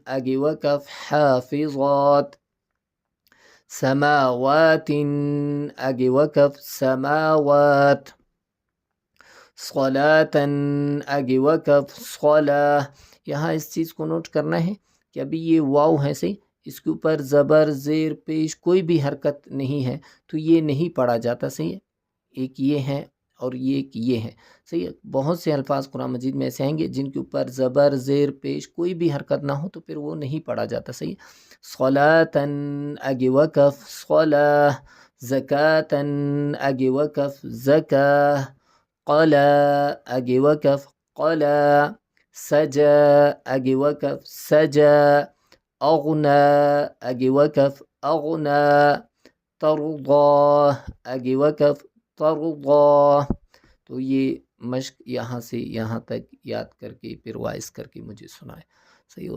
اگے وقف حافظات، سماوات اگے وقف سماوات، صلاة آگے وقف صلاح۔ یہاں اس چیز کو نوٹ کرنا ہے کہ ابھی یہ واو ہے صحیح، اس کے اوپر زبر زیر پیش کوئی بھی حرکت نہیں ہے تو یہ نہیں پڑھا جاتا صحیح ہے۔ ایک یہ ہے اور ایک یہ ہے صحیح ہے۔ بہت سے الفاظ قرآن مجید میں ایسے آئیں گے جن کے اوپر زبر زیر پیش کوئی بھی حرکت نہ ہو تو پھر وہ نہیں پڑھا جاتا صحیح ہے۔ صلاة آگے وقف صلاح، زکاة آگے وقف زکاہ، قلا آگے وقف قلا، سجا آگے وقف سجا، اغنا آگے وقف اغنا، ترضا آگے وقف ترضا۔ تو یہ مشق یہاں سے یہاں تک یاد کر کے پھر وائس کر کے مجھے سنائے صحیح ہو۔